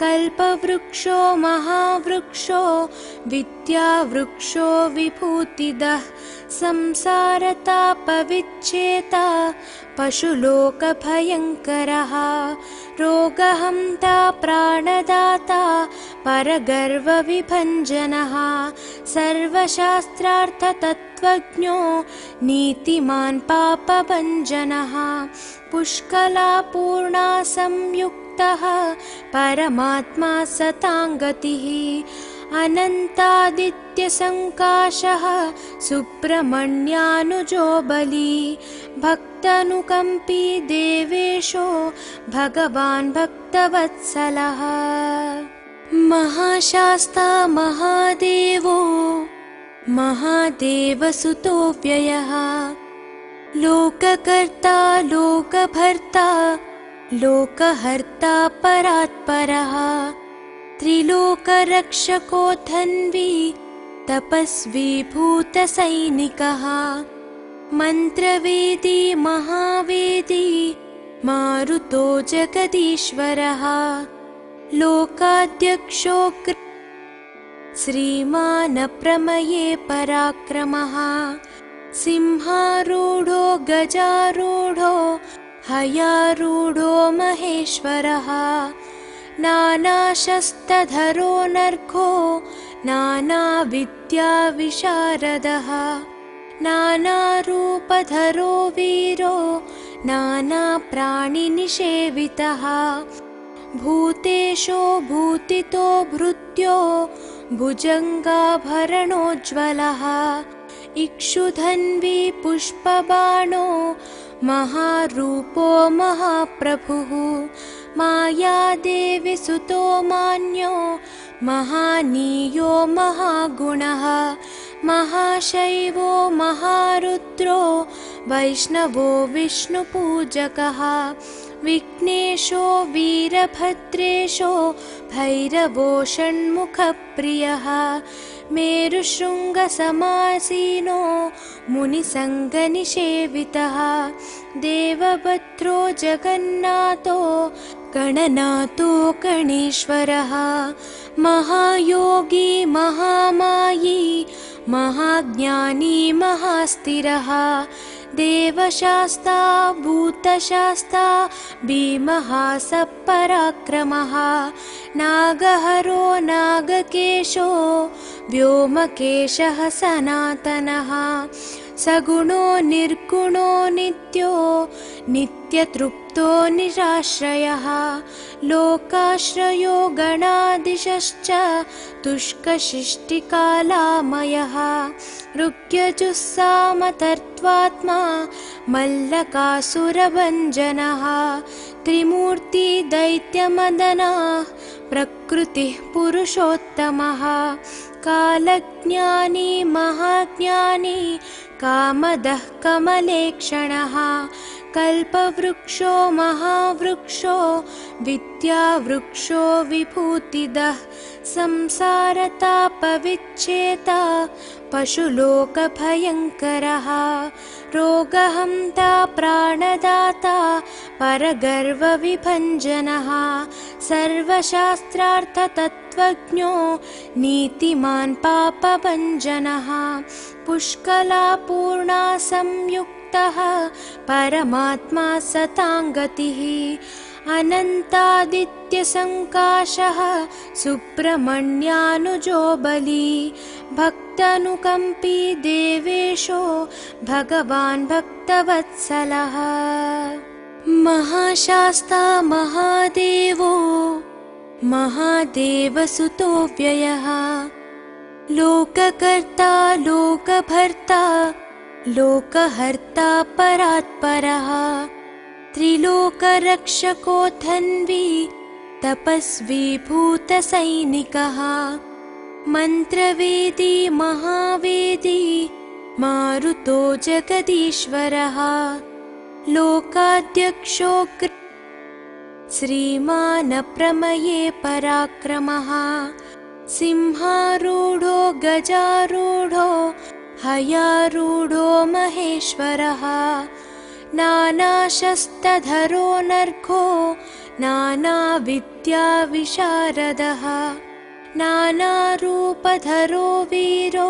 कल्पवृक्षो महावृक्षो विद्यावृक्षो विभूतिदः संसारतापविच्छेता पशुलोकभयङ्करः रोगहन्ता प्राणदाता परगर्वविभञ्जनः सर्वशास्त्रार्थतत्त्वज्ञो नीतिमान् पापभञ्जनः पुष्कलापूर्णा संयुक्तः परमात्मा सताङ्गतिः अनन्तादित्यसङ्काशः सुब्रह्मण्यानुजो बली भक्तानुकम्पी देवेशो भगवान् भक्तवत्सलः महाशास्ता महादेवो महादेवसुतो व्ययः लोककर्ता लोकभर्ता लोकहर्ता परात्परः त्रिलोकरक्षको धन्वी तपस्वी भूतसैनिकः मन्त्रवेदी महावेदी मारुतो जगदीश्वरः लोकाध्यक्षो श्रीमानप्रमये पराक्रमः सिंहारूढो गजारूढो हयारूढो महेश्वरः नानाशस्त्रधरो नर्घो नानाविद्याविशारदः नानारूपधरो वीरो नानाप्राणिनिषेवितः भूतेशो भूतितो भृत्यो भुजङ्गाभरणोज्ज्वलः इक्षुधन्वी पुष्पबाणो महारूपो महाप्रभुः मायादेवी सुतो मान्यो महानीयो महागुणः महाशैवो महारुद्रो वैष्णवो विष्णुपूजकः विघ्नेशो वीरभद्रेशो भैरवो षण्मुखप्रियः मेरुशृङ्गसमासीनो मुनिसङ्गनिषेवितः देवभद्रो जगन्नाथो गणनाथो गणेश्वरः महायोगी महामायी महाज्ञानी महास्थिरः देवशास्ता भूतशास्ता भीमः सपराक्रमः नागहरो नागकेशो व्योमकेशः सनातनः सगुणो निर्गुणो नित्यो नित्यतृप्तो निराश्रयः लोकाश्रयो गणाधीशश्च तुष्कशिष्टिकालामयः ऋग्यजुस्सामतर्त्वात्मा मल्लकासुरभञ्जनः त्रिमूर्ति दैत्यमदनः प्रकृतिः पुरुषोत्तमः कालज्ञानी महाज्ञानी कामदः कमलेक्षणः कल्पवृक्षो महावृक्षो विद्यावृक्षो विभूतिदः संसारतापविच्छेता पशुलोकभयङ्करः रोगहन्ता प्राणदाता परगर्वविभञ्जनः सर्वशास्त्रार्थतत्त्वज्ञो नीतिमान् पापभञ्जनः पुष्कलापूर्णा संयुक्तः परमात्मा सताङ्गतिः अनन्तादित्यसङ्काशः सुब्रह्मण्यानुजो बली भक्तानुकम्पी देवेशो भगवान् भक्तवत्सलः महाशास्ता महादेवो महादेवसुतो व्ययः लोककर्ता लोकभर्ता लोकहर्ता परात्परः त्रिलोकरक्षको धन्वी तपस्वी भूतसैनिकः मन्त्रवेदी महावेदी मारुतो जगदीश्वरः लोकाध्यक्षो श्रीमान् प्रमये पराक्रमः सिंहारूढो गजारूढो हयारूढो महेश्वरः नानाशस्त्रधरो नर्घो नानाविद्याविशारदः नानारूपधरो वीरो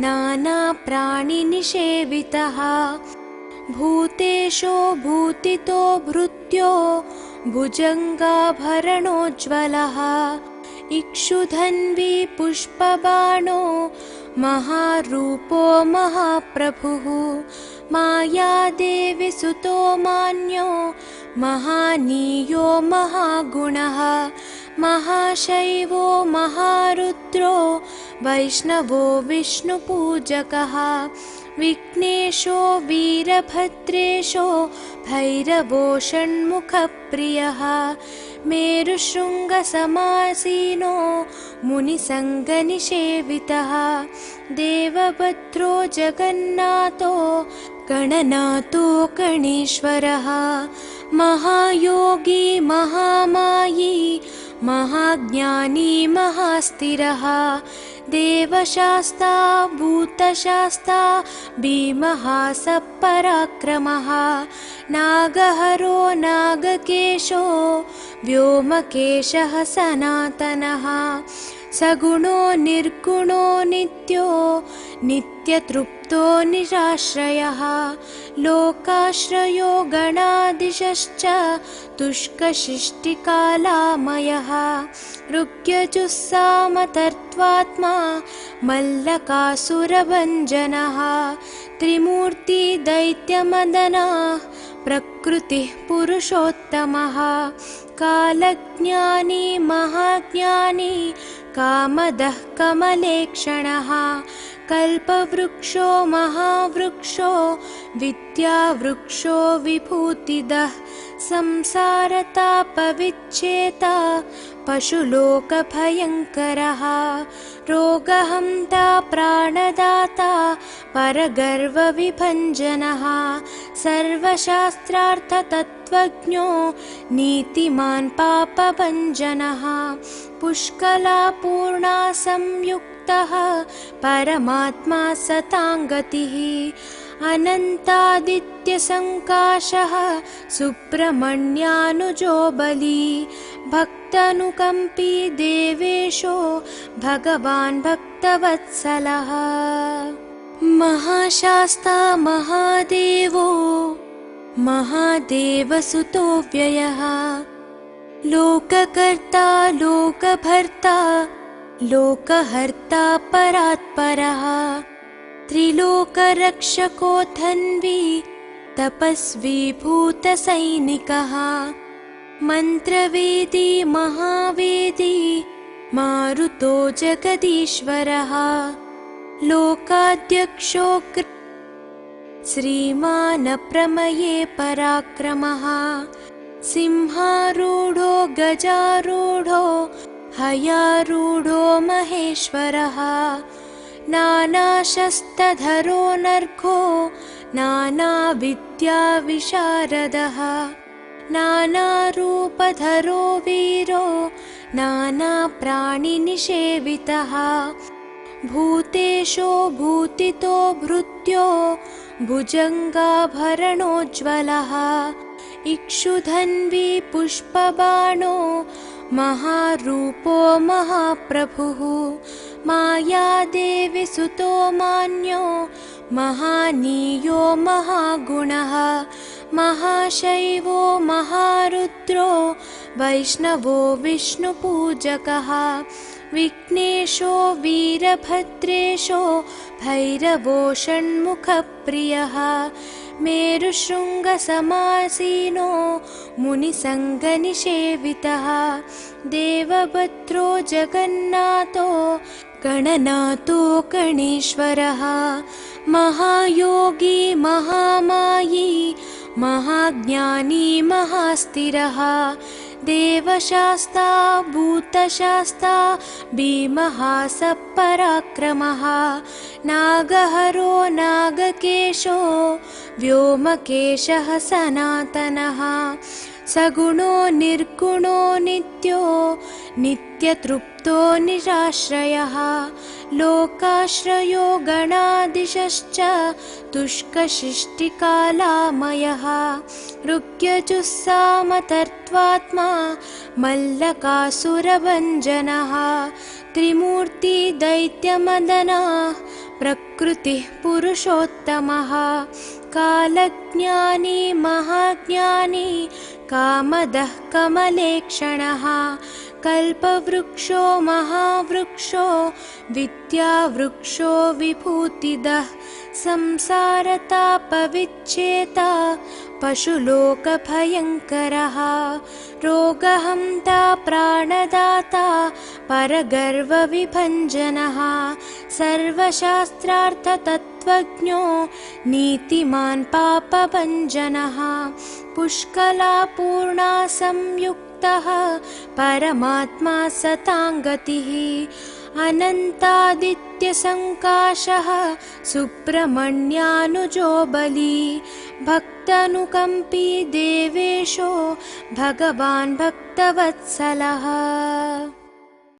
नानाप्राणिनिषेवितः भूतेशो भूतितो भृत्यो भुजङ्गाभरणोज्ज्वलः इक्षुधन्वी पुष्पबाणो महारूपो महाप्रभुः मायादेवी सुतो मान्यो महानीयो महागुणः महाशैवो महारुद्रो वैष्णवो विष्णुपूजकः विघ्नेशो वीरभद्रेशो भैरवो षण्मुखप्रियः मेरुशृङ्गसमासीनो मुनिसङ्गनिषेवितः देवभद्रो जगन्नाथो गणनाथो गणेश्वरः महायोगी महामायी महाज्ञानी महास्थिरः देवशास्ता भूतशास्ता भीमः सपराक्रमः नागहरो नागकेशो व्योमकेशः सनातनः सगुणो निर्गुणो नित्यो नित्यतृप्तो निराश्रयः लोकाश्रयो गणाधीशश्च तुष्कशिष्टिकालामयः ऋग्यजुस्सामतर्त्वात्मा मल्लकासुरभञ्जनः त्रिमूर्ति दैत्यमदनः प्रकृतिः पुरुषोत्तमः कालज्ञानी महाज्ञानी कामदः कमलेक्षणः कल्पवृक्षो महावृक्षो विद्यावृक्षो विभूतिदः संसारतापविच्छेता पशुलोकभयङ्करः रोगहन्ता प्राणदाता परगर्वविभञ्जनः सर्वशास्त्रार्थतत्त्वज्ञो नीतिमान् पापभञ्जनः पुष्कलापूर्णा संयुक्तः परमात्मा सताङ्गतिः अनन्तादित्यसङ्काशः सुब्रह्मण्यानुजो बली भक्तानुकम्पी देवेशो भगवान् भक्तवत्सलः महाशास्ता महादेवो महादेवसुतो व्ययः लोककर्ता लोकभर्ता लोकहर्ता परात्परः त्रिलोकरक्षको धन्वी तपस्वी भूतसैनिकः मन्त्रवेदी महावेदी मारुतो जगदीश्वरः लोकाध्यक्षो श्रीमान् प्रमये पराक्रमः सिंहारूढो गजारूढो हयारूढो महेश्वरः नानाशस्त्रधरो नर्घो नानाविद्याविशारदः नानारूपधरो वीरो नानाप्राणिनिषेवितः भूतेशो भूतितो भृत्यो भुजङ्गाभरणोज्ज्वलः इक्षुधन्वी पुष्पबाणो महारूपो महाप्रभुः मायादेवी सुतो मान्यो महानीयो महागुणः महाशैवो महारुद्रो वैष्णवो विष्णुपूजकः विघ्नेशो वीरभद्रेशो भैरवो षण्मुखप्रियः मेरुशृङ्गसमासीनो मुनिसङ्गनिषेवितः देवभद्रो जगन्नाथो गणनाथो गणेश्वरः महायोगी महामायी महाज्ञानी महास्थिरः देवशास्ता भूतशास्ता भीमः सपराक्रमः नागहरो नागकेशो व्योमकेशः सनातनः सगुणो निर्गुणो नित्यो नित्यतृप्तो निराश्रयः लोकाश्रयो गणाधीशश्च तुष्कशिष्टिकालामयः ऋग्यजुस्सामतर्त्वात्मा मल्लकासुरभञ्जनः त्रिमूर्ति दैत्यमदनः प्रकृतिः पुरुषोत्तमः कालज्ञानी महाज्ञानी कामदः कमलेक्षणः कल्पवृक्षो महावृक्षो विद्यावृक्षो विभूतिदः संसारतापविच्छेता पशुलोकभयङ्करः रोगहन्ता प्राणदाता परगर्वविभञ्जनः सर्वशास्त्रार्थतत्त्वज्ञो नीतिमान् पापभञ्जनः पुष्कलापूर्णा संयुक्तः परमात्मा सताङ्गतिः अनन्तादित्यसङ्काशः सुब्रह्मण्यानुजो बली भक्तानुकम्पी देवेशो भगवान् भक्तवत्सलः।